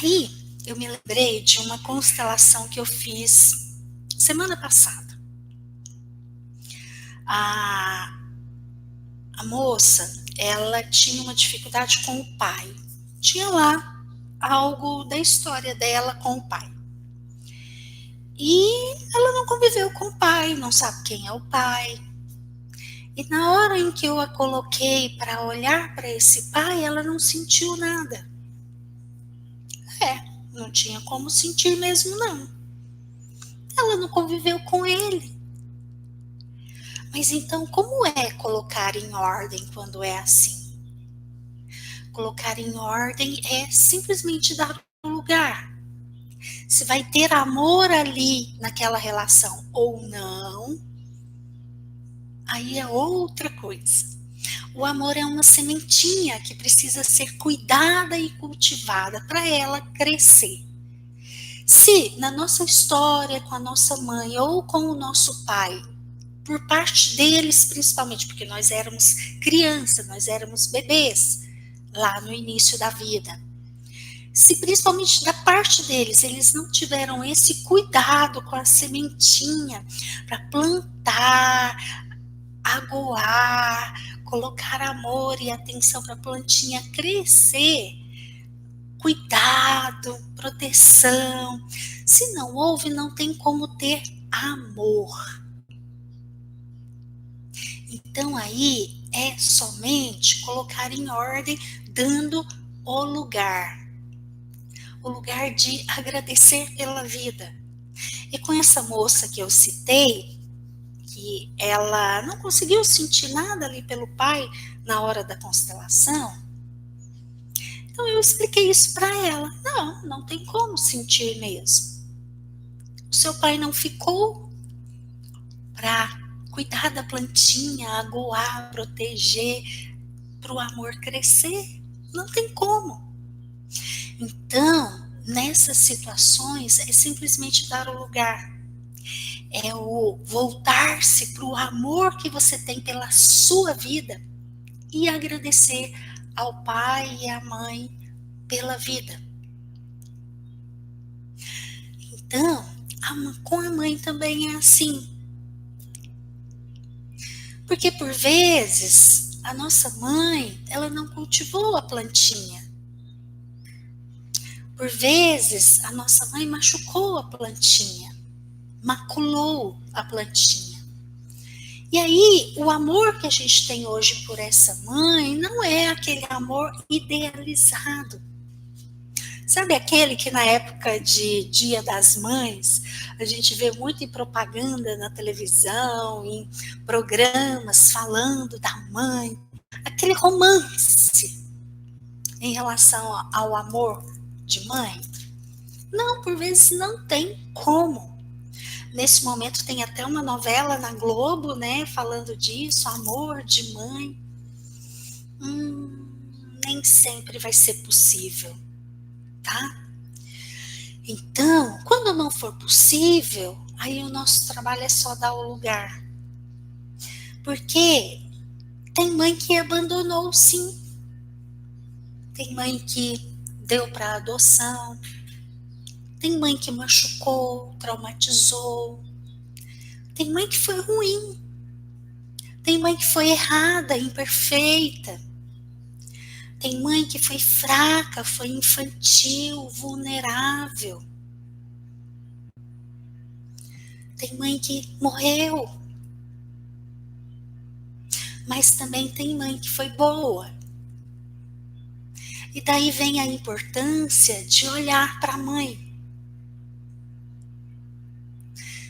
Aí eu me lembrei de uma constelação que eu fiz semana passada. A moça, ela tinha uma dificuldade com o pai. Tinha lá algo da história dela com o pai. E ela não conviveu com o pai, não sabe quem é o pai. E na hora em que eu a coloquei para olhar para esse pai, ela não sentiu nada. Não tinha como sentir mesmo não. Ela não conviveu com ele. Mas então, como é colocar em ordem quando é assim? Colocar em ordem é simplesmente dar um lugar. Se vai ter amor ali naquela relação ou não, aí é outra coisa. O amor é uma sementinha que precisa ser cuidada e cultivada para ela crescer. Se na nossa história com a nossa mãe ou com o nosso pai, por parte deles principalmente, porque nós éramos crianças, nós éramos bebês lá no início da vida, se principalmente da parte deles, eles não tiveram esse cuidado com a sementinha para plantar, aguar, colocar amor e atenção para a plantinha crescer, cuidado, proteção. Se não houve, não tem como ter amor. Então aí é somente colocar em ordem, dando o lugar de agradecer pela vida. E com essa moça que eu citei, que ela não conseguiu sentir nada ali pelo pai na hora da constelação, então eu expliquei isso para ela. Não tem como sentir mesmo. O seu pai não ficou para cuidar da plantinha, aguar, proteger, para o amor crescer. Não tem como. Então, nessas situações, é simplesmente dar o lugar. É o voltar-se para o amor que você tem pela sua vida e agradecer ao pai e à mãe pela vida. Então, com a mãe também é assim. Porque por vezes, a nossa mãe, ela não cultivou a plantinha. Por vezes, a nossa mãe machucou a plantinha, maculou a plantinha. E aí, o amor que a gente tem hoje por essa mãe não é aquele amor idealizado. Sabe aquele que na época de Dia das Mães, a gente vê muito em propaganda na televisão, em programas falando da mãe, aquele romance em relação ao amor de mãe? Não, por vezes não tem como. Nesse momento tem até uma novela na Globo, né, falando disso, amor de mãe. Nem sempre vai ser possível, tá? Então, quando não for possível, aí o nosso trabalho é só dar o lugar. Porque tem mãe que abandonou, sim. Tem mãe que deu para adoção. Tem mãe que machucou, traumatizou. Tem mãe que foi ruim. Tem mãe que foi errada, imperfeita. Tem mãe que foi fraca, foi infantil, vulnerável. Tem mãe que morreu. Mas também tem mãe que foi boa. E daí vem a importância de olhar para a mãe.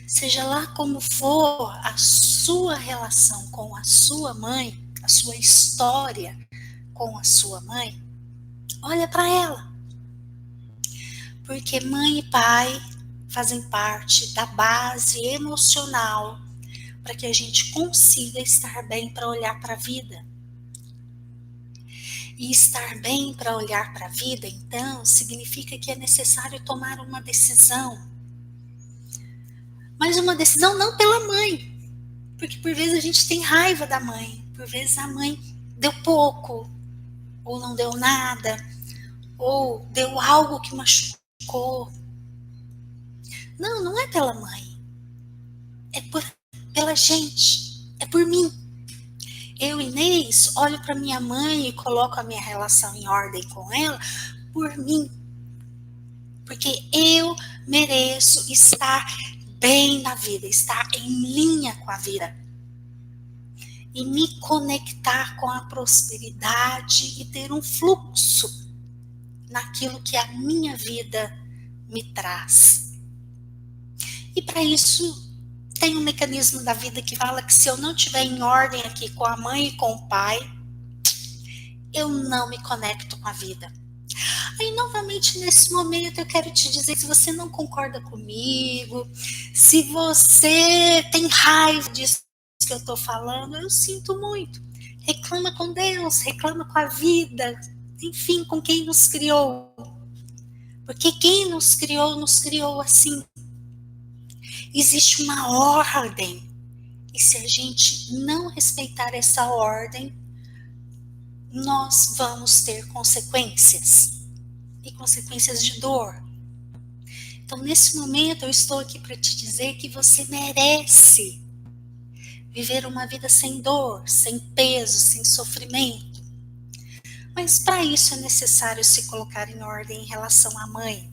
Seja lá como for a sua relação com a sua mãe, a sua história com a sua mãe, olha para ela. Porque mãe e pai fazem parte da base emocional para que a gente consiga estar bem para olhar para a vida. E estar bem para olhar para a vida, então, significa que é necessário tomar uma decisão. Mas uma decisão não pela mãe, porque por vezes a gente tem raiva da mãe, por vezes a mãe deu pouco, ou não deu nada, ou deu algo que machucou. Não, não é pela mãe. É pela gente. É por mim. Eu, Inês, olho para minha mãe e coloco a minha relação em ordem com ela por mim. Porque eu mereço estar bem na vida, estar em linha com a vida. E me conectar com a prosperidade e ter um fluxo naquilo que a minha vida me traz. E para isso tem um mecanismo da vida que fala que se eu não estiver em ordem aqui com a mãe e com o pai, eu não me conecto com a vida. Aí novamente nesse momento eu quero te dizer, se você não concorda comigo, se você tem raiva disso que eu estou falando, eu sinto muito. Reclama com Deus, reclama com a vida, enfim, com quem nos criou. Porque quem nos criou assim. Existe uma ordem. E se a gente não respeitar essa ordem, nós vamos ter consequências. E consequências de dor. Então, nesse momento, eu estou aqui para te dizer que você merece viver uma vida sem dor, sem peso, sem sofrimento. Mas para isso é necessário se colocar em ordem em relação à mãe.